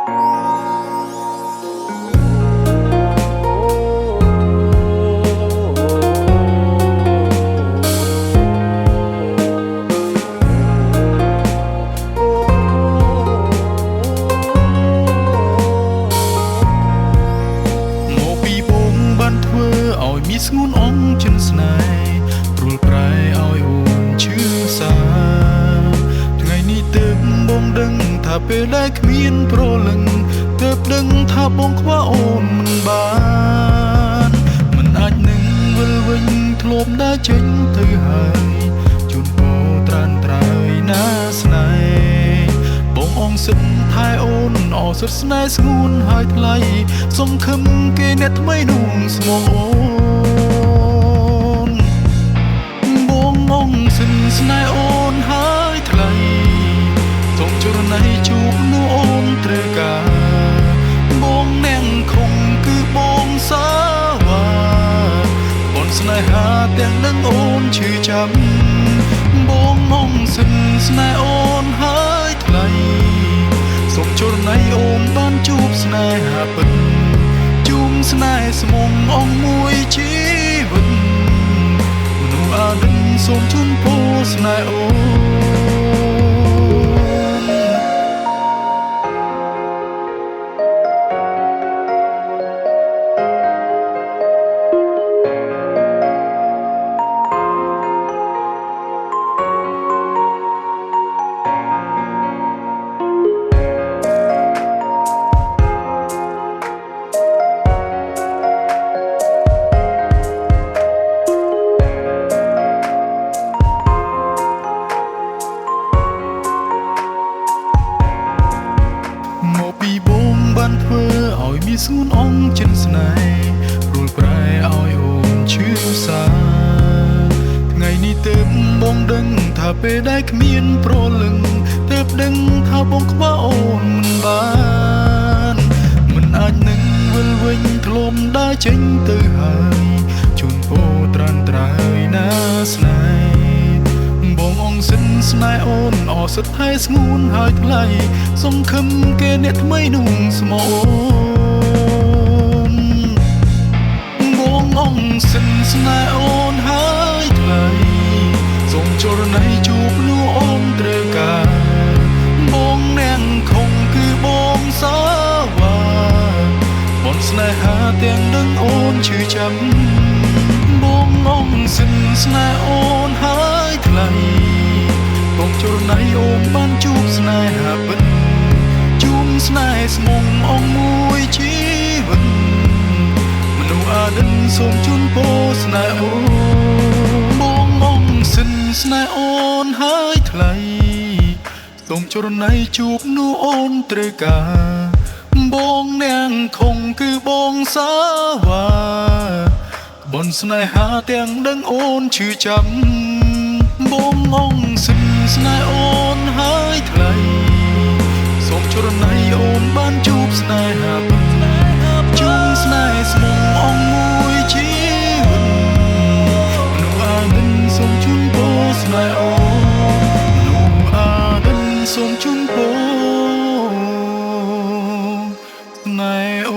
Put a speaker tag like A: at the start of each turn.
A: ស្ងួនអងចិនស្នេហ៍ព្រួលប្រែឲ្យអូនឈឺសាថ្ងៃនេះទើបបងដឹងថាពេលដែលគ្មានប្រលឹងទើបដឹងថាបងខ្វះអូនមិនបានមិនអាចនឹងវិលវិញធ្លាប់ដើរចេញទៅហើយជូនពរត្រានត្រើយណាស្នេហ៍បងអងសិនថែអូនអសុទ្ធស្នេហ៍ស្ងួនហើយថ្លៃសង្ឃឹមគេអ្នកថ្មីនោះស្មោះអូនបងអងសិនស្នេហ៍អូនហើយថ្លៃសូមចរណៃជួបនោះអូនត្រូវការបងអ្នកខំគឺបងសាវ៉ាបងស្នេហាទាំងនឹងអូនឈឺចាំបងអងសិនស្នេហ៍អូនហើយថ្លៃសូមចរណៃអូនបានជួបស្នេហាពិតជុំស្នេហ៍ស្មុំអងមួយជីវិតមនុស្សអានឹងសូមជូនពរស្នេហ៍អូនបានធ្វើឲ្យមានស្ងួនអងចិនស្នេហ៍ព្រួលប្រែឲ្យអូនឈឺសាថ្ងៃនេះទើបបងដឹងថាពេលដែលគ្មានប្រលឹងទើបដឹងថាបងខ្វះអូនមិនបានមិនអាចនឹងវិលវិញធ្លាប់ដើរចេញទៅហើយជូនពរត្រានត្រើយណាស្នេហ៍បងអងសិនស្នេហ៍អូនអសុទ្ធថែស្ងួនហើយថ្លៃសង្ឃឹមគេអ្នកថ្មីនោះស្មោះអូនបងអងសិនស្នេហ៍អូនហើយថ្លៃសូមចរណៃជួបនោះអូនត្រូវការបងអ្នកខំគឺបងសាវ៉ាបងស្នេហាទាំងនឹងអូនឈឺចាំបងអងសិនស្នេហ៍អូនហើយថ្លៃបងចរណៃអូនបានជួបស្នេហាពិតជុំស្នេហ៍ស្មុំអងមួយជីវិតមនុស្សអានឹងសូមជូនពរស្នេហ៍អូនបងអងសិនស្នេហ៍អូនហើយថ្លៃសូមចរណៃជួបនោះអូនត្រូវការបងអ្នកខំគឺបងសាវ៉ាបងស្នេហាទាំងដឹងអូនឈឺចាំបងអងសិនស្នេហ៍អូនហើយថ្លៃសូមចរណៃអូនបានជួបស្នេហាពិតជុំស្នេហ៍ស្មុំអងមួយជីវិតមនុស្សអានឹងសូមជូនពរស្នេហ៍អូនមនុស្សអានឹងសូមជូនពរស្នេហ៍អូ